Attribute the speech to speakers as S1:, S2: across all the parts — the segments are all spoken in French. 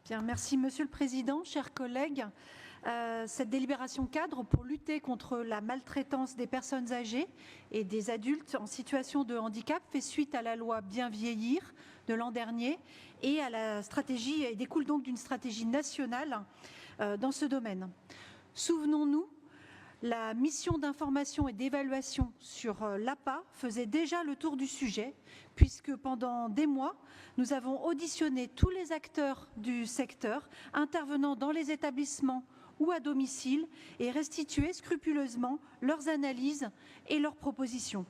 S1: Bien, merci Monsieur le Président, chers collègues. Cette délibération cadre pour lutter contre la maltraitance des personnes âgées et des adultes en situation de handicap fait suite à la loi Bien vieillir de l'an dernier et à la stratégie, et découle donc d'une stratégie nationale dans ce domaine. Souvenons-nous, la mission d'information et d'évaluation sur l'APA faisait déjà le tour du sujet, puisque pendant des mois, nous avons auditionné tous les acteurs du secteur intervenant dans les établissements ou à domicile et restitué scrupuleusement leurs analyses et leurs propositions.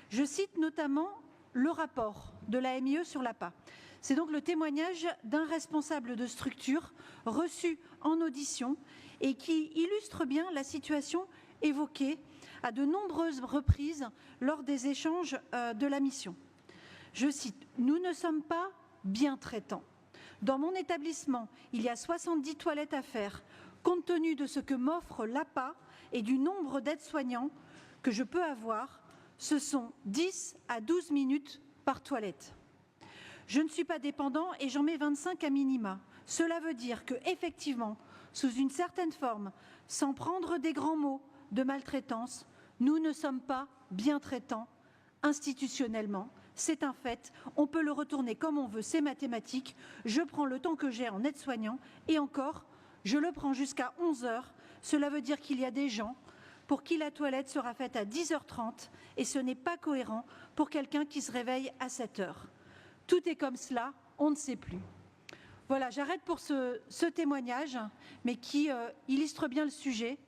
S1: Je cite notamment le rapport de la MIE sur l'APA. C'est donc le témoignage d'un responsable de structure reçu en audition et qui illustre bien la situation évoquée à de nombreuses reprises lors des échanges de la mission. Je cite, « Nous ne sommes pas bien traitants. Dans mon établissement, il y a 70 toilettes à faire. Compte tenu de ce que m'offre l'APA et du nombre d'aides-soignants que je peux avoir, ce sont 10 à 12 minutes par toilette. Je ne suis pas dépendant et j'en mets 25 à minima. Cela veut dire que, effectivement, sous une certaine forme, sans prendre des grands mots de maltraitance, nous ne sommes pas bien traitants institutionnellement. C'est un fait, on peut le retourner comme on veut, c'est mathématique. Je prends le temps que j'ai en aide-soignant et encore, je le prends jusqu'à 11 heures. Cela veut dire qu'il y a des gens pour qui la toilette sera faite à 10h30 et ce n'est pas cohérent pour quelqu'un qui se réveille à 7 heures. Tout est comme cela, on ne sait plus. Voilà, j'arrête pour ce témoignage, mais qui illustre bien le sujet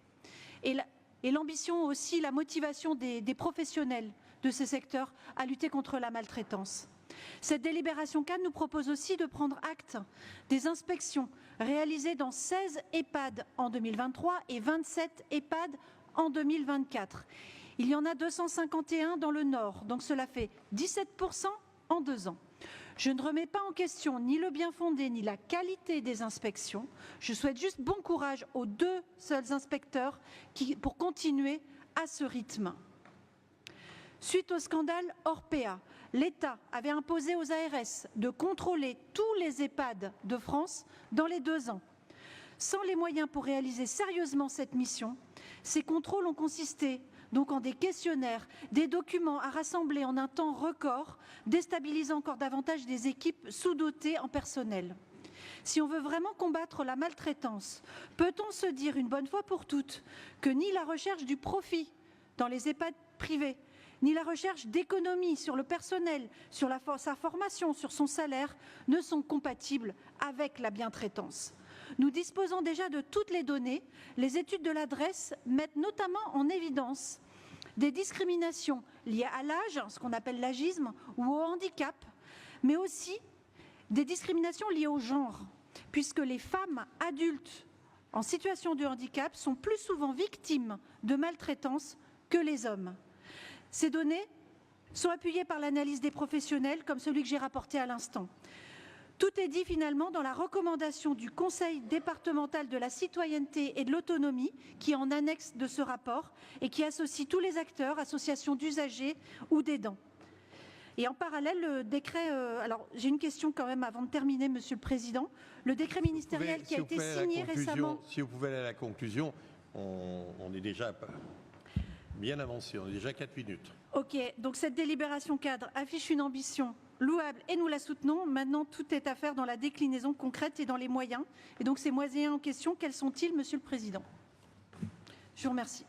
S1: et l'ambition aussi, la motivation des professionnels de ce secteur à lutter contre la maltraitance. Cette délibération cadre nous propose aussi de prendre acte des inspections réalisées dans 16 EHPAD en 2023 et 27 EHPAD en 2024. Il y en a 251 dans le Nord, donc cela fait 17% en 2 ans. Je ne remets pas en question ni le bien fondé ni la qualité des inspections. Je souhaite juste bon courage aux 2 seuls inspecteurs pour continuer à ce rythme. Suite au scandale Orpea, l'État avait imposé aux ARS de contrôler tous les EHPAD de France dans les 2 ans. Sans les moyens pour réaliser sérieusement cette mission, ces contrôles ont consisté donc en des questionnaires, des documents à rassembler en un temps record, déstabilisant encore davantage des équipes sous-dotées en personnel. Si on veut vraiment combattre la maltraitance, peut-on se dire une bonne fois pour toutes que ni la recherche du profit dans les EHPAD privés, ni la recherche d'économies sur le personnel, sur sa formation, sur son salaire, ne sont compatibles avec la bientraitance. Nous disposons déjà de toutes les données. Les études de l'adresse mettent notamment en évidence des discriminations liées à l'âge, ce qu'on appelle l'agisme, ou au handicap, mais aussi des discriminations liées au genre, puisque les femmes adultes en situation de handicap sont plus souvent victimes de maltraitance que les hommes. Ces données sont appuyées par l'analyse des professionnels, comme celui que j'ai rapporté à l'instant. Tout est dit finalement dans la recommandation du Conseil départemental de la citoyenneté et de l'autonomie, qui est en annexe de ce rapport et qui associe tous les acteurs, associations d'usagers ou d'aidants. Et en parallèle, le décret, alors j'ai une question quand même avant de terminer, Monsieur le Président, le décret ministériel qui a été signé récemment.
S2: Si vous pouvez aller à la conclusion, on est déjà bien avancé, on est déjà 4 minutes.
S1: Ok, donc cette délibération cadre affiche une ambition louable et nous la soutenons. Maintenant, tout est à faire dans la déclinaison concrète et dans les moyens. Et donc ces moyens en question, quels sont-ils, Monsieur le Président? Je vous remercie.